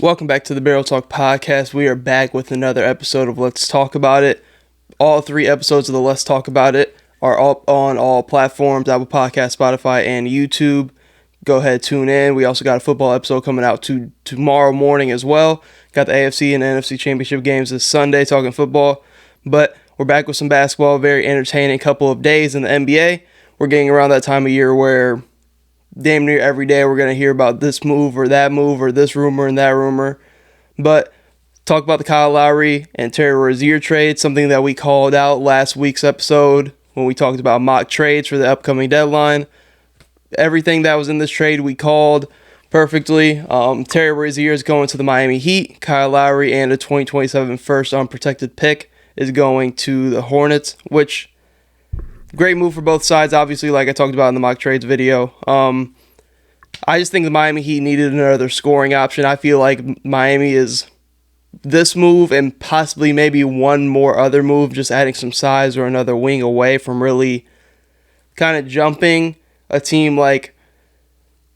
Welcome back to the Barrel Talk Podcast. We are back with another episode of Let's Talk About It. All 3 episodes of the Let's Talk About It are up on all platforms, Apple Podcasts, Spotify, and YouTube. Go ahead, tune in. We also got a football episode coming out tomorrow morning as well. Got the AFC and NFC Championship games this Sunday, talking football. But we're back with some basketball. Very entertaining couple of days in the NBA. We're getting around that time of year where damn near every day we're going to hear about this move or this rumor and that rumor. But talk about the Kyle Lowry and Terry Rosier trade, something that we called out last week's episode when we talked about mock trades for the upcoming deadline. Everything that was in this trade we called perfectly. Terry Rosier is going to the Miami Heat. Kyle Lowry and a 2027 first unprotected pick is going to the Hornets, which great move for both sides, obviously, like I talked about in the mock trades video. I just think the Miami Heat needed another scoring option. I feel like Miami is this move and possibly maybe one more other move, just adding some size or another wing away from really kind of jumping a team like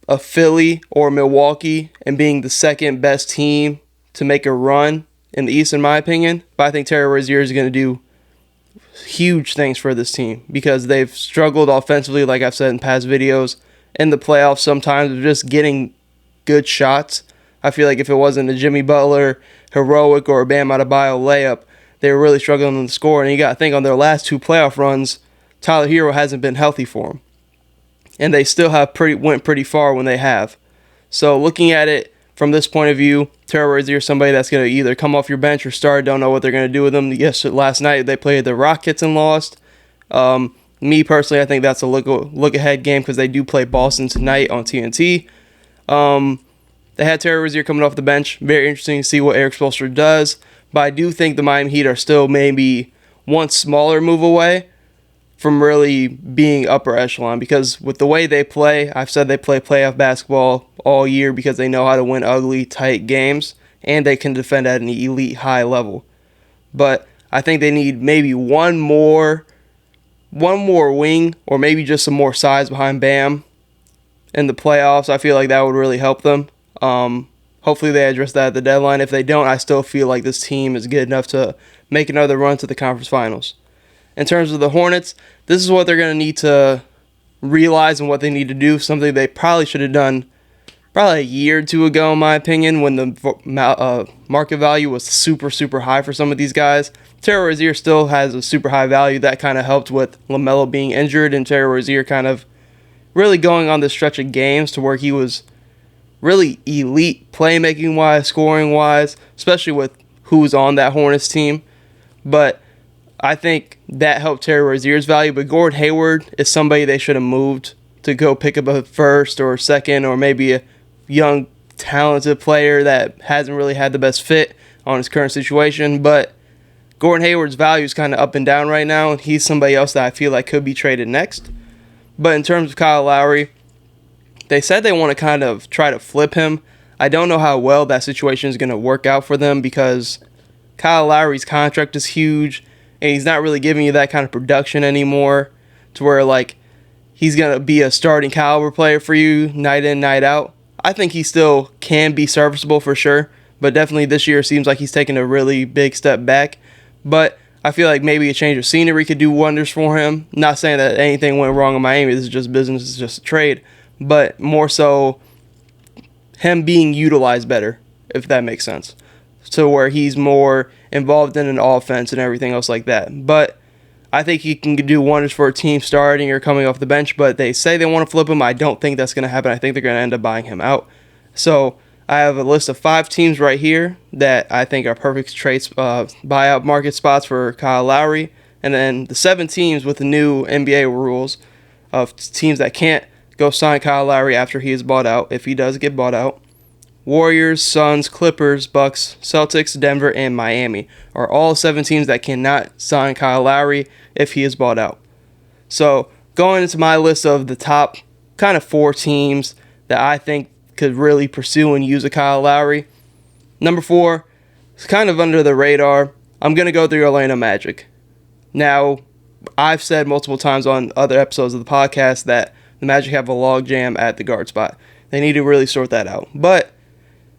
a Philly or Milwaukee and being the second best team to make a run in the East, in my opinion. But I think Terry Rosier is going to do huge things for this team because they've struggled offensively, like I've said in past videos, in the playoffs sometimes of just getting good shots. I feel like if it wasn't a Jimmy Butler heroic or a Bam Adebayo layup, they were really struggling to score. And you got to think on their last 2 playoff runs, Tyler Hero hasn't been healthy for them. And they still have went pretty far when they have. So looking at it from this point of view, Terry Rosier is somebody that's going to either come off your bench or start. Don't know what they're going to do with them. Yes, last night they played the Rockets and lost. Me personally, I think that's a look ahead game because they do play Boston tonight on TNT. They had Terry Rosier coming off the bench. Very interesting to see what Eric Spoelstra does. But I do think the Miami Heat are still maybe one smaller move away from really being upper echelon because with the way they play, I've said they play playoff basketball all year because they know how to win ugly, tight games, and they can defend at an elite high level. But I think they need maybe one more wing or maybe just some more size behind Bam in the playoffs. I feel like that would really help them. Hopefully they address that at the deadline. If they don't, I still feel like this team is good enough to make another run to the conference finals. In terms of the Hornets, this is what they're going to need to realize and what they need to do, something they probably should have done probably a year or 2 ago, in my opinion, when the market value was super, super high for some of these guys. Terry Rozier still has a super high value. That kind of helped with LaMelo being injured and Terry Rozier kind of really going on this stretch of games to where he was really elite playmaking-wise, scoring-wise, especially with who's on that Hornets team. But I think that helped Terry Rozier's value, but Gordon Hayward is somebody they should have moved to go pick up a first or second or maybe a young, talented player that hasn't really had the best fit on his current situation. But Gordon Hayward's value is kind of up and down right now, and he's somebody else that I feel like could be traded next. But in terms of Kyle Lowry, they said they want to kind of try to flip him. I don't know how well that situation is going to work out for them because Kyle Lowry's contract is huge, and he's not really giving you that kind of production anymore to where, like, he's going to be a starting caliber player for you night in, night out. I think he still can be serviceable for sure, but definitely this year seems like he's taking a really big step back. But I feel like maybe a change of scenery could do wonders for him. Not saying that anything went wrong in Miami. This is just business. It's just a trade. But more so him being utilized better, if that makes sense. So where he's more involved in an offense and everything else like that. But I think he can do wonders for a team starting or coming off the bench, but they say they want to flip him. I don't think that's going to happen. I think they're going to end up buying him out. So I have a list of 5 teams right here that I think are perfect trades, buyout market spots for Kyle Lowry. And then the 7 teams with the new NBA rules of teams that can't go sign Kyle Lowry after he is bought out, if he does get bought out. Warriors, Suns, Clippers, Bucks, Celtics, Denver, and Miami are all 7 teams that cannot sign Kyle Lowry if he is bought out. So going into my list of the top kind of 4 teams that I think could really pursue and use a Kyle Lowry. Number 4, it's kind of under the radar. I'm going to go through Orlando Magic. Now, I've said multiple times on other episodes of the podcast that the Magic have a log jam at the guard spot. They need to really sort that out. But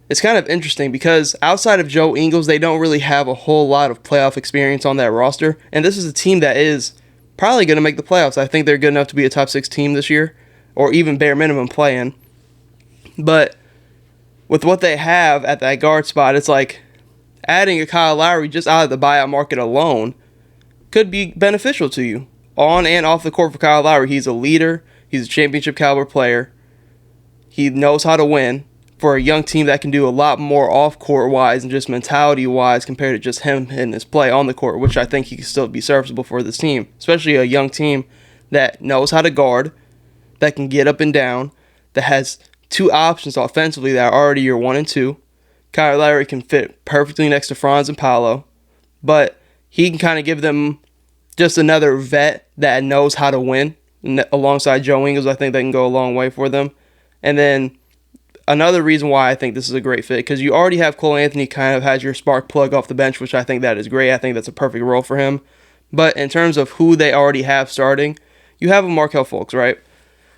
it's kind of interesting because outside of Joe Ingles, they don't really have a whole lot of playoff experience on that roster. And this is a team that is probably going to make the playoffs. I think they're good enough to be a top 6 team this year, or even bare minimum play-in. But with what they have at that guard spot, it's like adding a Kyle Lowry just out of the buyout market alone could be beneficial to you. On and off the court for Kyle Lowry, he's a leader. He's a championship caliber player. He knows how to win for a young team that can do a lot more off-court wise and just mentality-wise compared to just him and his play on the court, which I think he can still be serviceable for this team, especially a young team that knows how to guard, that can get up and down, that has 2 options offensively that are already your 1 and 2. Kyle Lowry can fit perfectly next to Franz and Paolo, but he can kind of give them just another vet that knows how to win alongside Joe Ingles. I think that can go a long way for them. And then another reason why I think this is a great fit, because you already have Cole Anthony kind of has your spark plug off the bench, which I think that is great. I think that's a perfect role for him. But in terms of who they already have starting, you have a Markelle Fultz, right?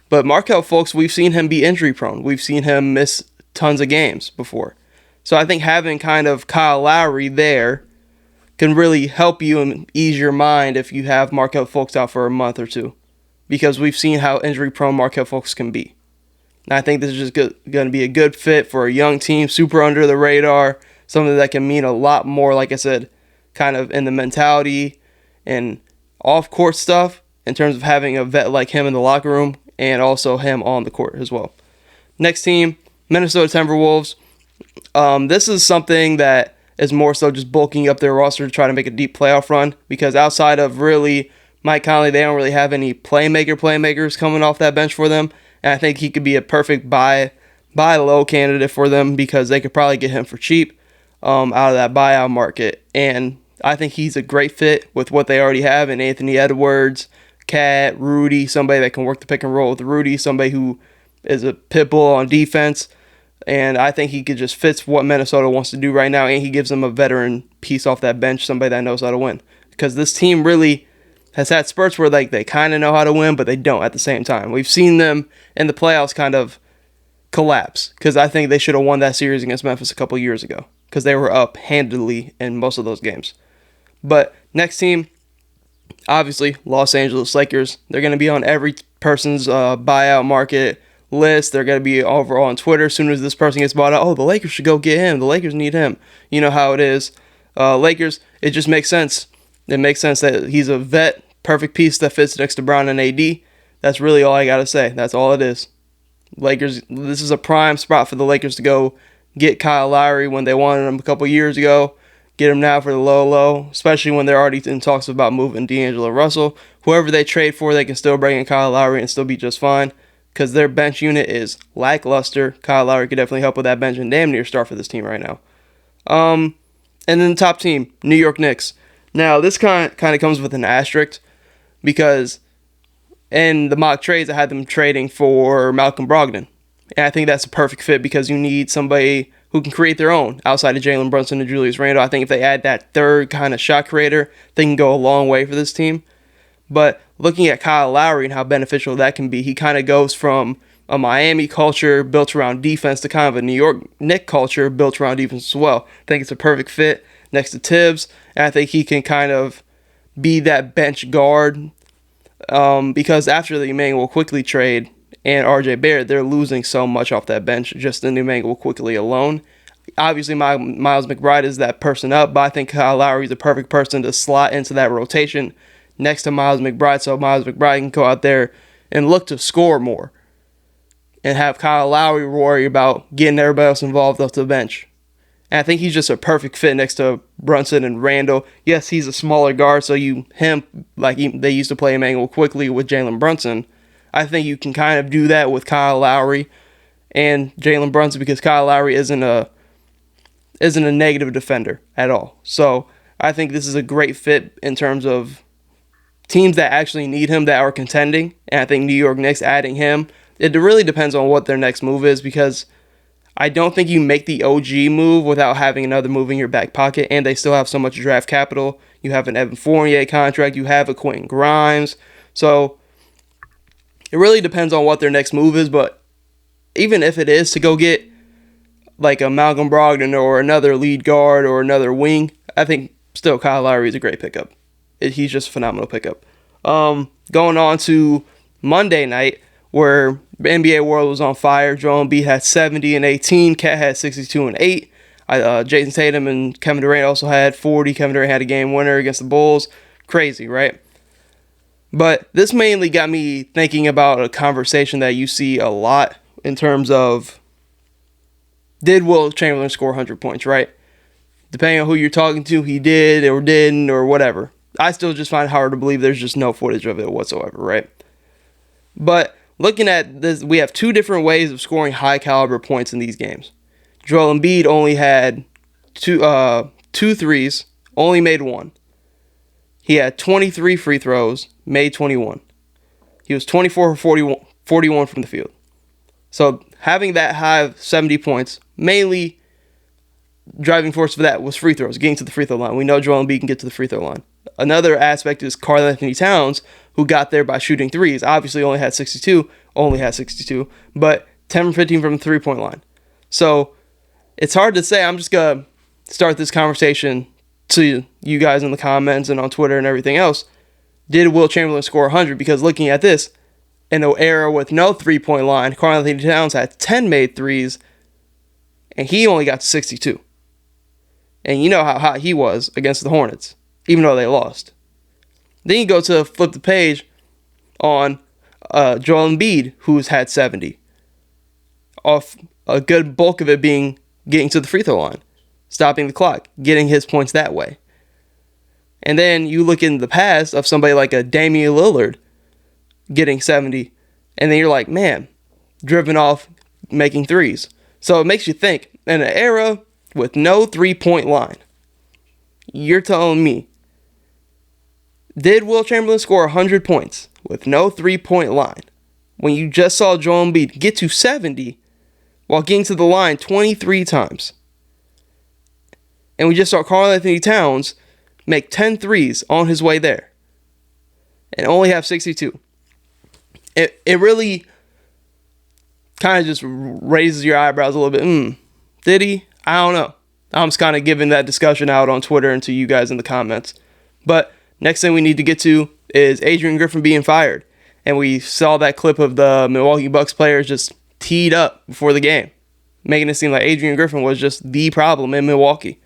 But Markelle Fultz, we've seen him be injury prone. We've seen him miss tons of games before. So I think having kind of Kyle Lowry there can really help you and ease your mind if you have Markelle Fultz out for a month or two, because we've seen how injury prone Markelle Fultz can be. And I think this is just going to be a good fit for a young team, super under the radar, something that can mean a lot more, like I said, kind of in the mentality and off-court stuff in terms of having a vet like him in the locker room and also him on the court as well. Next team, Minnesota Timberwolves. This is something that is more so just bulking up their roster to try to make a deep playoff run, because outside of really Mike Conley, they don't really have any playmakers coming off that bench for them. And I think he could be a perfect buy low candidate for them, because they could probably get him for cheap out of that buyout market. And I think he's a great fit with what they already have in Anthony Edwards, Cat, Rudy, somebody that can work the pick and roll with Rudy, somebody who is a pit bull on defense. And I think he could just fits what Minnesota wants to do right now, and he gives them a veteran piece off that bench, somebody that knows how to win. Because this team really has had spurts where they kind of know how to win, but they don't at the same time. We've seen them in the playoffs kind of collapse, because I think they should have won that series against Memphis a couple years ago, because they were up handedly in most of those games. But next team, obviously, Los Angeles Lakers. They're going to be on every person's buyout market list. They're going to be over on Twitter as soon as this person gets bought out. Oh, the Lakers should go get him. The Lakers need him. You know how it is. Lakers, it just makes sense. It makes sense that he's a vet, perfect piece that fits next to Brown and AD. That's really all I got to say. That's all it is. Lakers, this is a prime spot for the Lakers to go get Kyle Lowry when they wanted him a couple years ago. Get him now for the low, especially when they're already in talks about moving D'Angelo Russell. Whoever they trade for, they can still bring in Kyle Lowry and still be just fine, because their bench unit is lackluster. Kyle Lowry could definitely help with that bench and damn near start for this team right now. And then the top team, New York Knicks. Now, this kind of comes with an asterisk, because in the mock trades, I had them trading for Malcolm Brogdon. And I think that's a perfect fit, because you need somebody who can create their own outside of Jalen Brunson and Julius Randle. I think if they add that third kind of shot creator, they can go a long way for this team. But looking at Kyle Lowry and how beneficial that can be, he kind of goes from a Miami culture built around defense to kind of a New York Knicks culture built around defense as well. I think it's a perfect fit next to Tibbs, and I think he can kind of be that bench guard, because after the Emmanuel Quickly trade and RJ Barrett, they're losing so much off that bench just in Emmanuel Quickly alone. Obviously, Miles McBride is that person up, but I think Kyle Lowry is the perfect person to slot into that rotation next to Miles McBride, so Miles McBride can go out there and look to score more and have Kyle Lowry worry about getting everybody else involved off the bench. And I think he's just a perfect fit next to Brunson and Randle. Yes, he's a smaller guard, so they used to play Emmanuel Quickly with Jalen Brunson. I think you can kind of do that with Kyle Lowry and Jalen Brunson, because Kyle Lowry isn't a negative defender at all. So I think this is a great fit in terms of teams that actually need him, that are contending. And I think New York Knicks adding him, it really depends on what their next move is, because I don't think you make the OG move without having another move in your back pocket, and they still have so much draft capital. You have an Evan Fournier contract, you have a Quentin Grimes. So it really depends on what their next move is, but even if it is to go get like a Malcolm Brogdon or another lead guard or another wing, I think still Kyle Lowry is a great pickup. He's just a phenomenal pickup. Going on to Monday night, where the NBA world was on fire. Joel Embiid had 70 and 18. Cat had 62 and 8. Jason Tatum and Kevin Durant also had 40. Kevin Durant had a game winner against the Bulls. Crazy, right? But this mainly got me thinking about a conversation that you see a lot in terms of, did Wilt Chamberlain score 100 points, right? Depending on who you're talking to, he did or didn't or whatever. I still just find it hard to believe there's just no footage of it whatsoever, right? But looking at this, we have two different ways of scoring high caliber points in these games. Joel Embiid only had two threes, only made one. He had 23 free throws, made 21. He was 24 for 41 from the field. So having that high of 70 points, mainly driving force for that was free throws, getting to the free throw line. We know Joel Embiid can get to the free throw line. Another aspect is Karl Anthony Towns, who got there by shooting threes. Obviously only had 62, but 10 from 15 from the three-point line. So it's hard to say. I'm just going to start this conversation to you guys in the comments and on Twitter and everything else. Did Wilt Chamberlain score 100? Because looking at this, in an era with no three-point line, Karl Anthony Towns had 10 made threes, and he only got to 62. And you know how hot he was against the Hornets, even though they lost. Then you go to flip the page on Joel Embiid, who's had 70. Off a good bulk of it being getting to the free throw line, stopping the clock, getting his points that way. And then you look in the past of somebody like a Damian Lillard getting 70, and then you're like, man, driven off making threes. So it makes you think, in an era with no three-point line, you're telling me, did Wilt Chamberlain score 100 points with no three-point line when you just saw Joel Embiid get to 70 while getting to the line 23 times? And we just saw Karl Anthony Towns make 10 threes on his way there and only have 62. It really kind of just raises your eyebrows a little bit. Did he? I don't know. I'm just kind of giving that discussion out on Twitter and to you guys in the comments. But next thing we need to get to is Adrian Griffin being fired. And we saw that clip of the Milwaukee Bucks players just teed up before the game, making it seem like Adrian Griffin was just the problem in Milwaukee.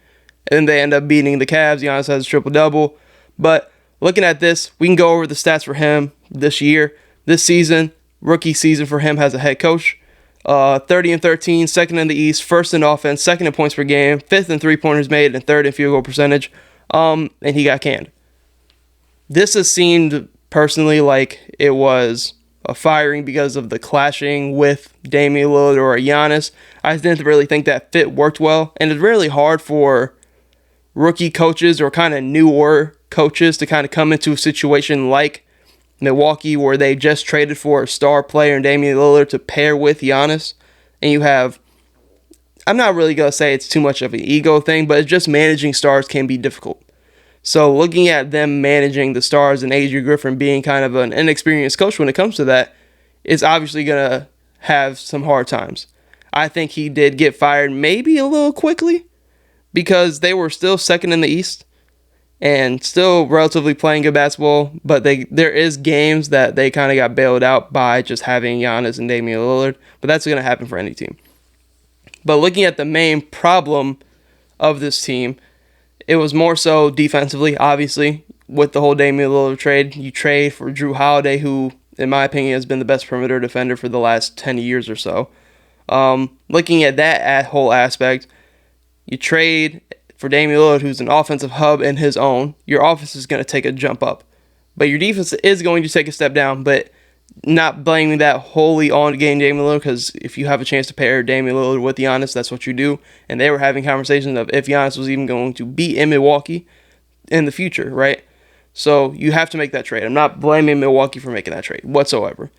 And then they end up beating the Cavs. Giannis has a triple-double. But looking at this, we can go over the stats for him this year. This season, rookie season for him as a head coach. 30 and 13, second in the East, first in offense, second in points per game, fifth in three-pointers made, and third in field goal percentage. And he got canned. This has seemed personally like it was a firing because of the clashing with Damian Lillard or Giannis. I didn't really think that fit worked well, and it's really hard for rookie coaches or kind of newer coaches to kind of come into a situation like Milwaukee where they just traded for a star player in Damian Lillard to pair with Giannis. And you have, I'm not really going to say it's too much of an ego thing, but it's just managing stars can be difficult. So looking at them managing the stars and Adrian Griffin being kind of an inexperienced coach when it comes to that, it's obviously going to have some hard times. I think he did get fired maybe a little quickly because they were still second in the East and still relatively playing good basketball, but there is games that they kind of got bailed out by just having Giannis and Damian Lillard, but that's going to happen for any team. But looking at the main problem of this team, it was more so defensively, obviously, with the whole Damian Lillard trade. You trade for Drew Holiday, who, in my opinion, has been the best perimeter defender for the last 10 years or so. Looking at that whole aspect, you trade for Damian Lillard, who's an offensive hub in his own. Your offense is going to take a jump up. But your defense is going to take a step down, but not blaming that wholly on getting Damian Lillard, because if you have a chance to pair Damian Lillard with Giannis, that's what you do. And they were having conversations of if Giannis was even going to be in Milwaukee in the future, right? So you have to make that trade. I'm not blaming Milwaukee for making that trade whatsoever.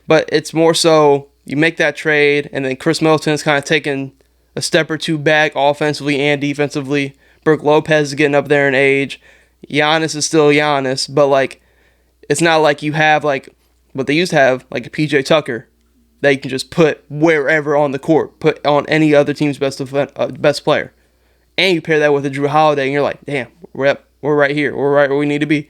But it's more so you make that trade, and then Chris Middleton's kind of taking a step or two back offensively and defensively. Brook Lopez is getting up there in age. Giannis is still Giannis, but like it's not like you have like what they used to have, like a PJ Tucker, that you can just put wherever on the court, put on any other team's best player. And you pair that with a Drew Holiday, and you're like, damn, we're right here. We're right where we need to be.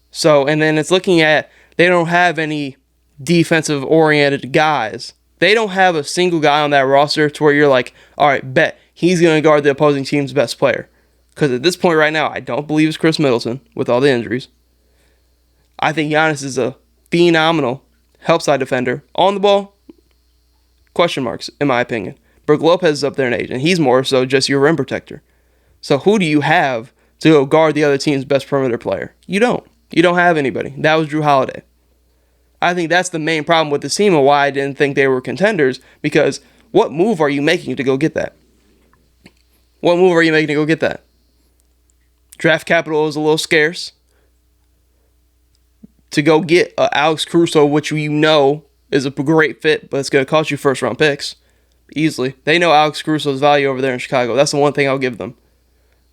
So, and then it's looking at, they don't have any defensive-oriented guys. They don't have a single guy on that roster to where you're like, all right, bet he's going to guard the opposing team's best player. Because at this point right now, I don't believe it's Chris Middleton with all the injuries. I think Giannis is a phenomenal help side defender. On the ball, question marks, in my opinion. Brook Lopez is up there in age, and he's more so just your rim protector. So who do you have to go guard the other team's best perimeter player? You don't. You don't have anybody. That was Drew Holiday. I think that's the main problem with the team and why I didn't think they were contenders, because what move are you making to go get that? What move are you making to go get that? Draft capital is a little scarce. To go get Alex Caruso, which you know is a great fit, but it's going to cost you first-round picks easily. They know Alex Caruso's value over there in Chicago. That's the one thing I'll give them.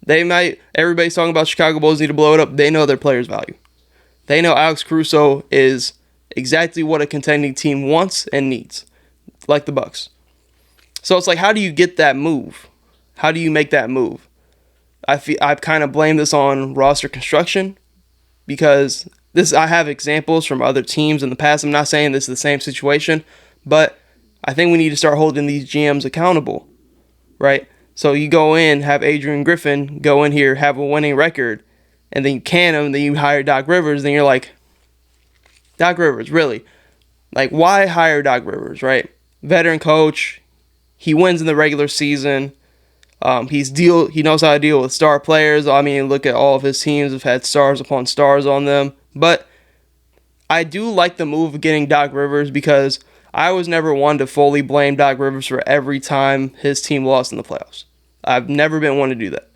Everybody's talking about Chicago Bulls need to blow it up. They know their players' value. They know Alex Caruso is exactly what a contending team wants and needs, like the Bucks. So it's like, how do you get that move? How do you make that move? I kind of blame this on roster construction, because I have examples from other teams in the past. I'm not saying this is the same situation, but I think we need to start holding these GMs accountable, right? So you go in, have Adrian Griffin go in here, have a winning record, and then you can him, then you hire Doc Rivers, then you're like, Doc Rivers, really? Like, why hire Doc Rivers, right? Veteran coach, he wins in the regular season. He knows how to deal with star players. I mean, look at all of his teams have had stars upon stars on them. But I do like the move of getting Doc Rivers, because I was never one to fully blame Doc Rivers for every time his team lost in the playoffs. I've never been one to do that.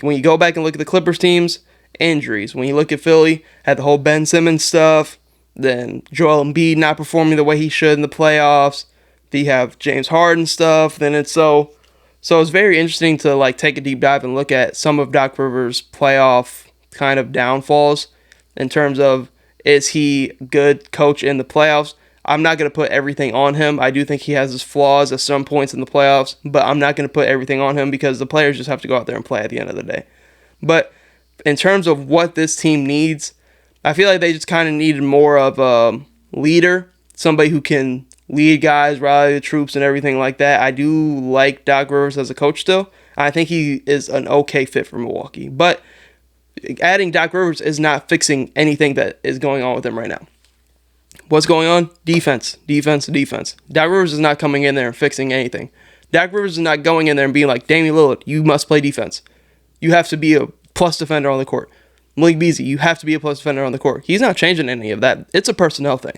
When you go back and look at the Clippers teams, injuries. When you look at Philly, had the whole Ben Simmons stuff, then Joel Embiid not performing the way he should in the playoffs. Then you have James Harden stuff. Then it's so it's very interesting to like take a deep dive and look at some of Doc Rivers' playoff kind of downfalls in terms of, is he a good coach in the playoffs? I'm not going to put everything on him. I do think he has his flaws at some points in the playoffs, but I'm not going to put everything on him, because the players just have to go out there and play at the end of the day. But in terms of what this team needs, I feel like they just kind of needed more of a leader, somebody who can lead guys, rally the troops, and everything like that. I do like Doc Rivers as a coach still. I think he is an okay fit for Milwaukee. But adding Doc Rivers is not fixing anything that is going on with him right now. What's going on? Defense. Doc Rivers is not coming in there and fixing anything. Doc Rivers is not going in there and being like, Damian Lillard, you must play defense. You have to be a plus defender on the court. Malik Beasley, you have to be a plus defender on the court. He's not changing any of that. It's a personnel thing.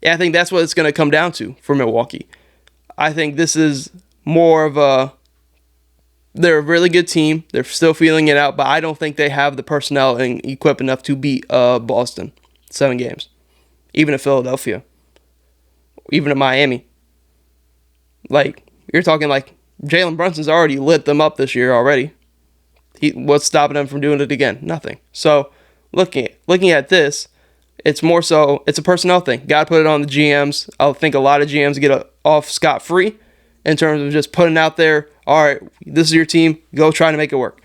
Yeah, I think that's what it's going to come down to for Milwaukee. I think this is more of they're a really good team. They're still feeling it out, but I don't think they have the personnel and equip enough to beat Boston 7 games. Even at Philadelphia. Even at Miami. Like, you're talking like Jalen Brunson's already lit them up this year already. What's stopping them from doing it again? Nothing. So, looking at this, it's more so, it's a personnel thing. Got to put it on the GMs. I think a lot of GMs get off scot-free in terms of just putting out there, all right, this is your team, go try to make it work.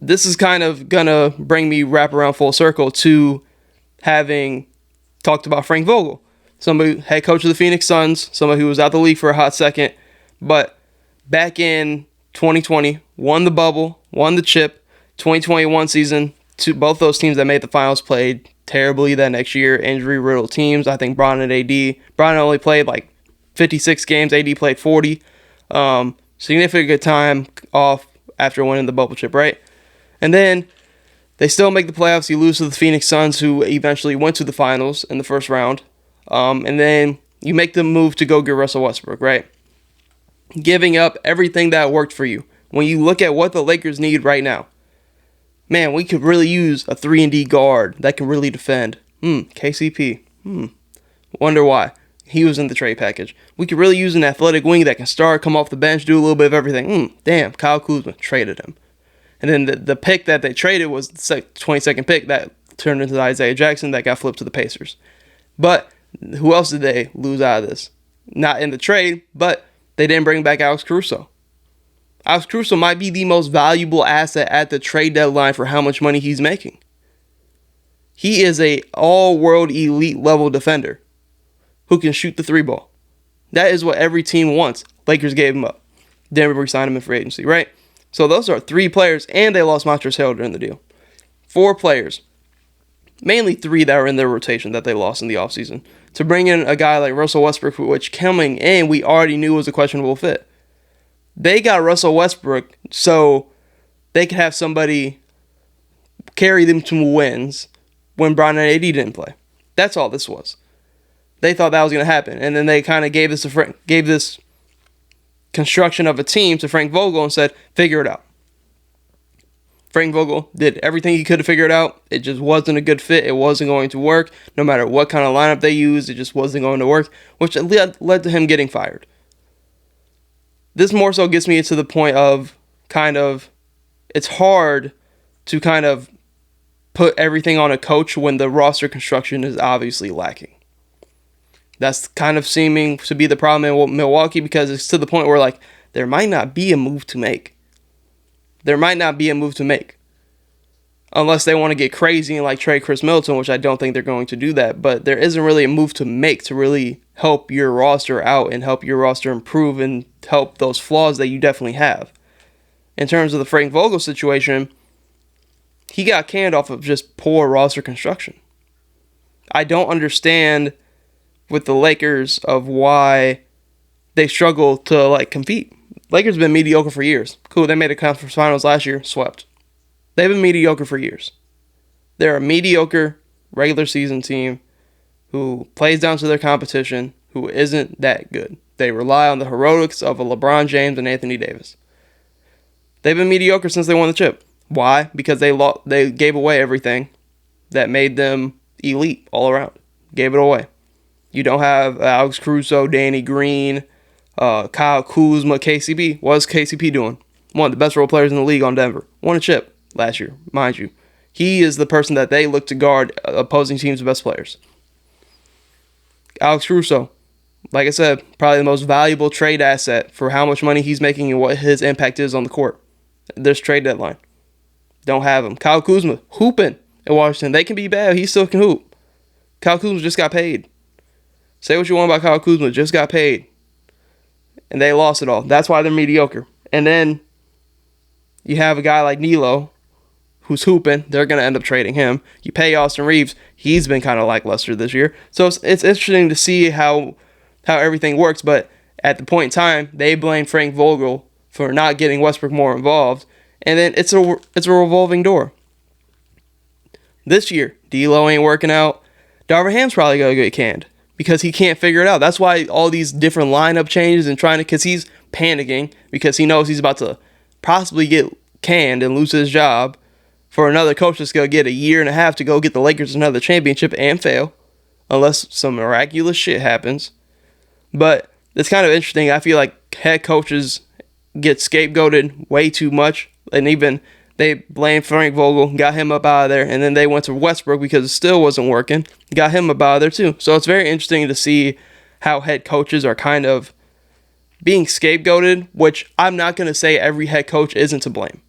This is kind of going to bring me wrap around full circle to having talked about Frank Vogel, somebody head coach of the Phoenix Suns, somebody who was out the league for a hot second, but back in 2020, won the bubble, won the chip. 2021 season, both those teams that made the finals played terribly that next year, injury-riddled teams. I think Bron and AD. Bron only played like 56 games, AD played 40. Significant time off after winning the bubble chip, right? And then they still make the playoffs. You lose to the Phoenix Suns, who eventually went to the finals in the first round. And then you make the move to go get Russell Westbrook, right? Giving up everything that worked for you. When you look at what the Lakers need right now, man, we could really use a 3-and-D guard that can really defend. KCP. Wonder why. He was in the trade package. We could really use an athletic wing that can start, come off the bench, do a little bit of everything. Damn, Kyle Kuzma traded him. And then the pick that they traded was the 22nd pick that turned into Isaiah Jackson that got flipped to the Pacers. But Who else did they lose out of this? Not in the trade, but they didn't bring back Alex Caruso. Alex Caruso might be the most valuable asset at the trade deadline for how much money he's making. He is a all-world elite level defender who can shoot the three ball. That is what every team wants. Lakers gave him up. Denver signed him in free agency, right? So those are 3 players, and they lost Montrezl Harrell during the deal. 4 players. Mainly 3 that were in their rotation that they lost in the offseason. To bring in a guy like Russell Westbrook, which coming in we already knew was a questionable fit. They got Russell Westbrook so they could have somebody carry them to wins when Bron and AD didn't play. That's all this was. They thought that was going to happen. And then they kind of gave this construction of a team to Frank Vogel and said, figure it out. Frank Vogel did everything he could to figure it out. It just wasn't a good fit. It wasn't going to work. No matter what kind of lineup they used, it just wasn't going to work, which led to him getting fired. This more so gets me to the point of it's hard to kind of put everything on a coach when the roster construction is obviously lacking. That's kind of seeming to be the problem in Milwaukee, because it's to the point where there might not be a move to make. Unless they want to get crazy and trade Chris Middleton, which I don't think they're going to do that. But there isn't really a move to make to really help your roster out and help your roster improve and help those flaws that you definitely have. In terms of the Frank Vogel situation, he got canned off of just poor roster construction. I don't understand with the Lakers of why they struggle to compete. Lakers have been mediocre for years. Cool, they made a conference finals last year, swept. They've been mediocre for years. They're a mediocre regular season team who plays down to their competition, who isn't that good. They rely on the heroics of a LeBron James and Anthony Davis. They've been mediocre since they won the chip. Why? Because they gave away everything that made them elite all around. Gave it away. You don't have Alex Caruso, Danny Green, Kyle Kuzma, KCP. What's KCP doing? One of the best role players in the league on Denver. Won a chip last year, mind you. He is the person that they look to guard opposing teams' best players. Alex Caruso, like I said, probably the most valuable trade asset for how much money he's making and what his impact is on the court. This trade deadline. Don't have him. Kyle Kuzma, hooping in Washington. They can be bad. He still can hoop. Kyle Kuzma just got paid. Say what you want about Kyle Kuzma, just got paid. And they lost it all. That's why they're mediocre. And then you have a guy like Nilo, who's hooping. They're going to end up trading him. You pay Austin Reeves. He's been kind of lackluster this year. So it's interesting to see how everything works. But at the point in time, they blame Frank Vogel for not getting Westbrook more involved. And then it's a revolving door. This year, D'Lo ain't working out. Darvin Ham's probably going to get canned because he can't figure it out. That's why all these different lineup changes and because he's panicking because he knows he's about to possibly get canned and lose his job for another coach that's going to get a year and a half to go get the Lakers another championship and fail unless some miraculous shit happens. But it's kind of interesting. I feel like head coaches get scapegoated way too much, and even they blamed Frank Vogel, got him up out of there, and then they went to Westbrook because it still wasn't working, got him up out of there too. So it's very interesting to see how head coaches are kind of being scapegoated, which I'm not going to say every head coach isn't to blame.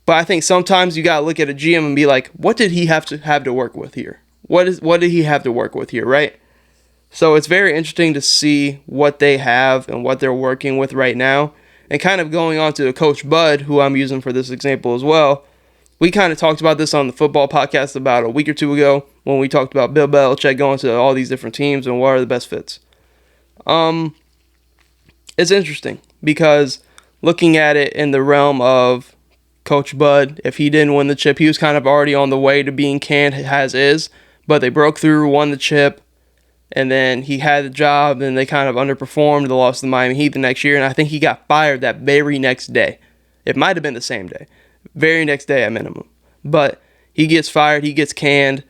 But I think sometimes you got to look at a GM and be like, what did he have to work with here? What did he have to work with here, right? So it's very interesting to see what they have and what they're working with right now. And kind of going on to Coach Bud, who I'm using for this example as well. We kind of talked about this on the football podcast about a week or two ago when we talked about Bill Belichick going to all these different teams and what are the best fits. It's interesting because looking at it in the realm of Coach Bud, if he didn't win the chip, he was kind of already on the way to being canned as is, but they broke through, won the chip, and then he had the job, and they kind of underperformed. They lost to the Miami Heat the next year, and I think he got fired that very next day. It might have been the same day. Very next day at minimum. But he gets fired. He gets canned.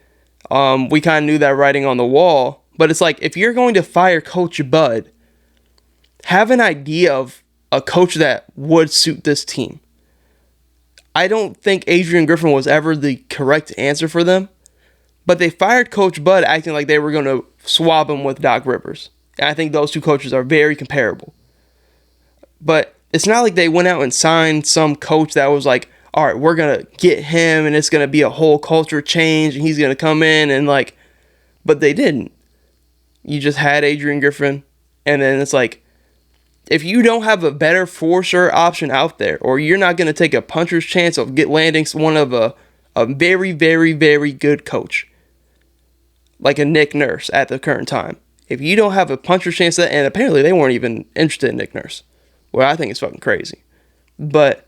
We kind of knew that writing on the wall. But it's like, if you're going to fire Coach Bud, have an idea of a coach that would suit this team. I don't think Adrian Griffin was ever the correct answer for them. But they fired Coach Bud acting like they were going to swap him with Doc Rivers. And I think those two coaches are very comparable. But it's not like they went out and signed some coach that was like, all right, we're going to get him and it's going to be a whole culture change and he's going to come in and like, but they didn't. You just had Adrian Griffin, and then it's like, if you don't have a better for-sure option out there, or you're not going to take a puncher's chance of landing one of a very, very, very good coach, like a Nick Nurse at the current time. If you don't have a puncher's chance, and apparently they weren't even interested in Nick Nurse, well, I think it's fucking crazy. But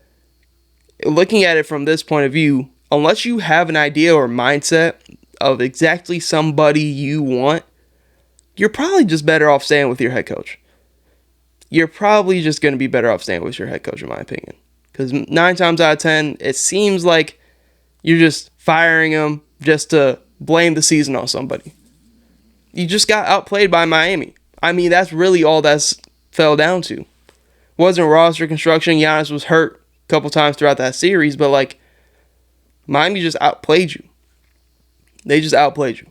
looking at it from this point of view, unless you have an idea or mindset of exactly somebody you want, you're probably just better off staying with your head coach. You're probably just going to be better off staying with your head coach, in my opinion. Because 9 times out of 10, it seems like you're just firing him just to blame the season on somebody. You just got outplayed by Miami. I mean, that's really all that's fell down to. Wasn't roster construction. Giannis was hurt a couple times throughout that series, but like, Miami just outplayed you. They just outplayed you.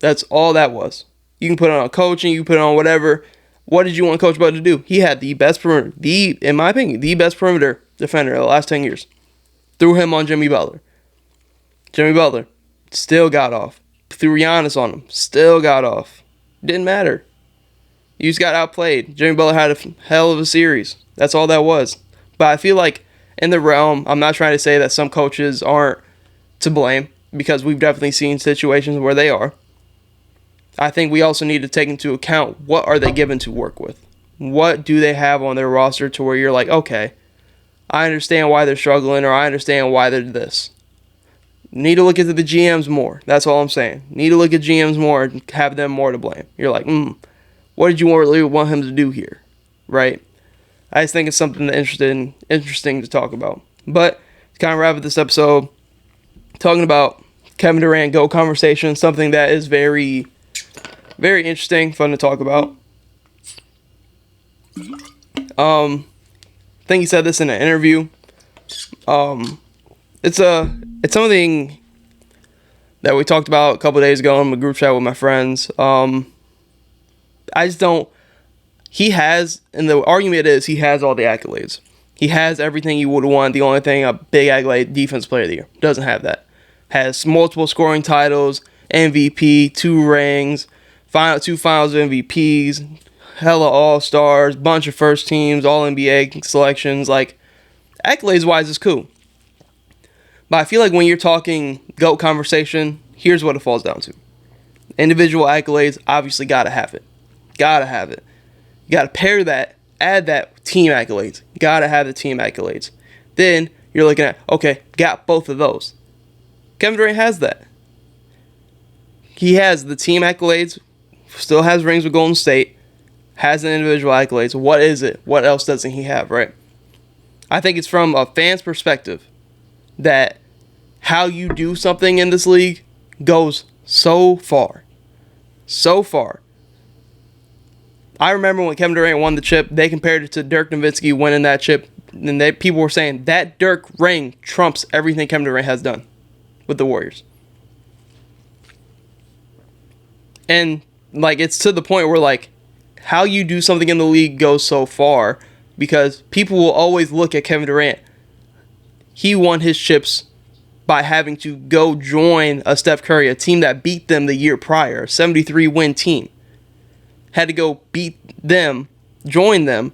That's all that was. You can put on coaching, you can put on whatever. What did you want Coach Bud to do? He had the best perimeter, in my opinion, the best perimeter defender of the last 10 years. Threw him on Jimmy Butler. Jimmy Butler still got off. Threw Giannis on him. Still got off. Didn't matter. You just got outplayed. Jimmy Butler had a hell of a series. That's all that was. But I feel like in the realm, I'm not trying to say that some coaches aren't to blame, because we've definitely seen situations where they are. I think we also need to take into account, what are they given to work with? What do they have on their roster to where you're like, okay, I understand why they're struggling, or I understand why they're this. Need to look into the GMs more. That's all I'm saying. Need to look at GMs more and have them more to blame. You're like, what did you really want him to do here? Right? I just think it's something interesting to talk about. But to kind of wrap up this episode, talking about Kevin Durant GOAT conversation, something that is very, very interesting, fun to talk about. I think he said this in an interview. It's something that we talked about a couple days ago in my group chat with my friends. I just don't. He has, and the argument is, he has all the accolades. He has everything you would want. The only thing, a big accolade, Defense Player of the Year. Doesn't have that. Has multiple scoring titles, MVP, 2 rings, 2 finals MVPs, hella All-Stars, bunch of first teams, All-NBA selections. Like, accolades-wise, it's cool. But I feel like when you're talking GOAT conversation, here's what it falls down to. Individual accolades, obviously gotta have it. Gotta have it. You gotta pair that, add that team accolades. Gotta have the team accolades. Then you're looking at, okay, got both of those. Kevin Durant has that. He has the team accolades, still has rings with Golden State, has the individual accolades. What is it? What else doesn't he have, right? I think it's from a fan's perspective that how you do something in this league goes so far. So far. I remember when Kevin Durant won the chip, they compared it to Dirk Nowitzki winning that chip, and people were saying that Dirk ring trumps everything Kevin Durant has done with the Warriors. And like, it's to the point where like, how you do something in the league goes so far, because people will always look at Kevin Durant. He won his chips by having to go join a Steph Curry, a team that beat them the year prior, a 73-win team. Had to go beat them, join them,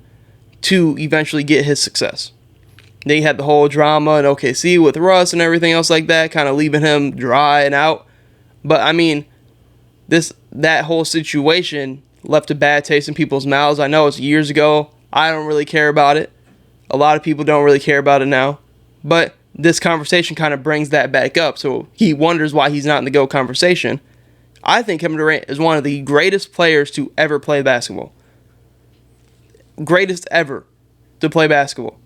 to eventually get his success. They had the whole drama in OKC with Russ and everything else like that, kind of leaving him dry and out. But I mean, that whole situation left a bad taste in people's mouths. I know it's years ago. I don't really care about it. A lot of people don't really care about it now. But this conversation kind of brings that back up. So he wonders why he's not in the GOAT conversation. I think Kevin Durant is one of the greatest players to ever play basketball. Greatest ever to play basketball.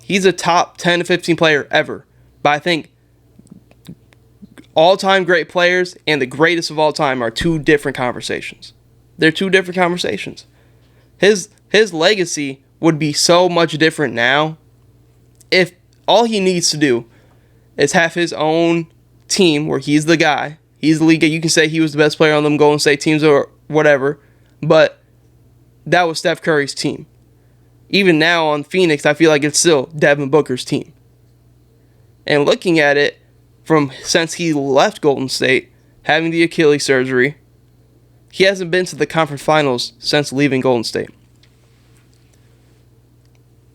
He's a top 10 to 15 player ever. But I think all-time great players and the greatest of all time are 2 different conversations. They're 2 different conversations. His legacy would be so much different now if all he needs to do is have his own team where he's the guy. He's the league. You can say he was the best player on them Golden State teams or whatever, but that was Steph Curry's team. Even now on Phoenix, I feel like it's still Devin Booker's team. And looking at it from since he left Golden State, having the Achilles surgery, he hasn't been to the conference finals since leaving Golden State.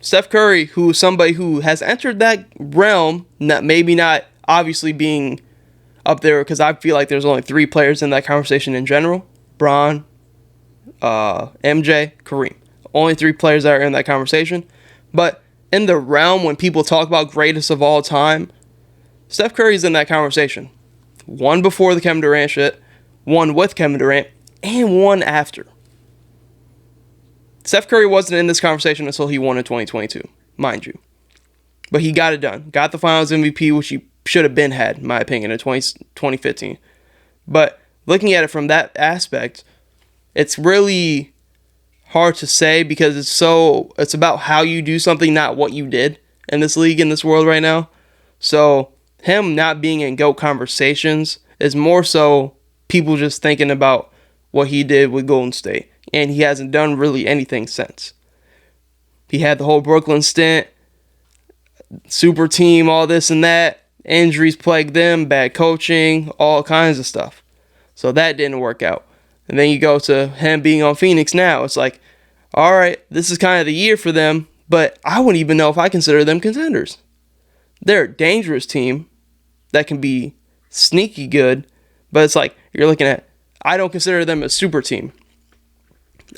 Steph Curry, who is somebody who has entered that realm, maybe not obviously being up there, because I feel like there's only 3 players in that conversation in general. Bron, MJ, Kareem. Only 3 players that are in that conversation. But in the realm when people talk about greatest of all time, Steph Curry's in that conversation. 1 before the Kevin Durant shit, 1 with Kevin Durant, and 1 after. Steph Curry wasn't in this conversation until he won in 2022, mind you. But he got it done. Got the Finals MVP, which he should have been had, in my opinion, in 2015. But looking at it from that aspect, it's really hard to say because it's about how you do something, not what you did in this league, in this world right now. So him not being in GOAT conversations is more so people just thinking about what he did with Golden State. And he hasn't done really anything since. He had the whole Brooklyn stint, super team, all this and that. Injuries plagued them, bad coaching, all kinds of stuff. So that didn't work out. And then you go to him being on Phoenix now. It's like, all right, this is kind of the year for them, but I wouldn't even know if I consider them contenders. They're a dangerous team that can be sneaky good, but it's like you're looking at, I don't consider them a super team.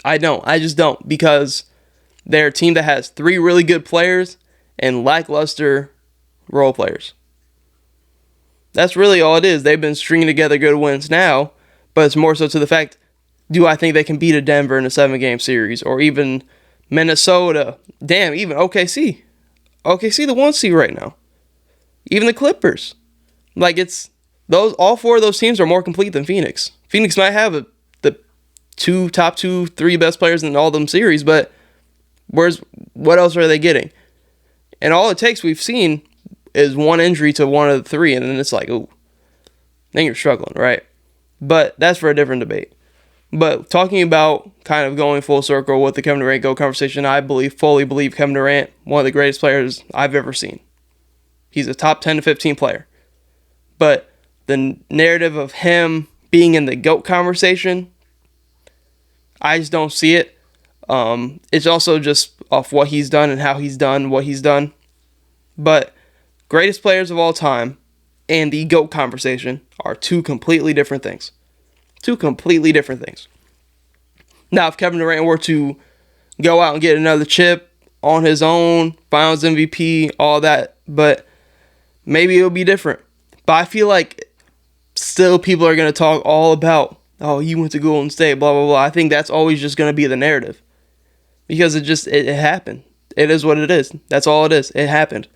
I just don't, because they're a team that has 3 really good players and lackluster role players. That's really all it is. They've been stringing together good wins now, but it's more so to the fact, do I think they can beat a Denver in a 7-game series, or even Minnesota? Damn, even OKC. OKC the 1 seed right now. Even the Clippers. Like, it's those, all 4 of those teams are more complete than Phoenix. Phoenix might have the top 2, 3 best players in all of them series, but what else are they getting? And all it takes, we've seen, is 1 injury to one of the 3, and then it's like, ooh, then you're struggling, right? But that's for a different debate. But talking about kind of going full circle with the Kevin Durant GOAT conversation, I fully believe Kevin Durant, one of the greatest players I've ever seen. He's a top 10 to 15 player. But the narrative of him being in the GOAT conversation, I just don't see it. It's also just off what he's done and how he's done what he's done. But greatest players of all time and the GOAT conversation are 2 completely different things. 2 completely different things. Now, if Kevin Durant were to go out and get another chip on his own, Finals MVP, all that, but maybe it'll be different. But I feel like still people are going to talk all about, oh, you went to Golden State, blah, blah, blah. I think that's always just going to be the narrative. Because it happened. It is what it is. That's all it is. It happened.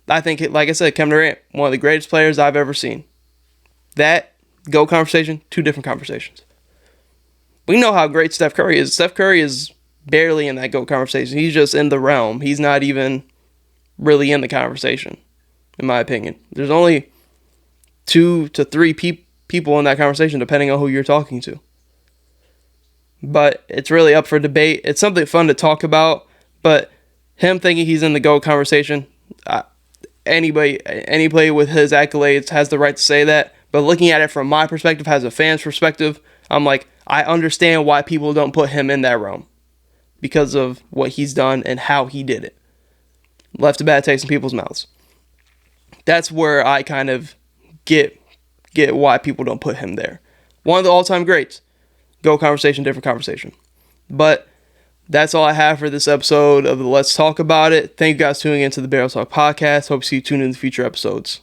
I think, like I said, Kevin Durant, one of the greatest players I've ever seen. That GOAT conversation, 2 different conversations. We know how great Steph Curry is. Steph Curry is barely in that GOAT conversation. He's just in the realm. He's not even really in the conversation, in my opinion. There's only 2 to 3 people in that conversation, depending on who you're talking to. But it's really up for debate. It's something fun to talk about, but him thinking he's in the GOAT conversation, anybody with his accolades has the right to say that. But looking at it from my perspective, as a fan's perspective, I'm like, I understand why people don't put him in that realm because of what he's done and how he did it. Left a bad taste in people's mouths. That's where I kind of get why people don't put him there. One of the all-time greats. GOAT conversation, different conversation. But that's all I have for this episode of the Let's Talk About It. Thank you guys for tuning into the Barrel Talk podcast. Hope to see you tune in the future episodes.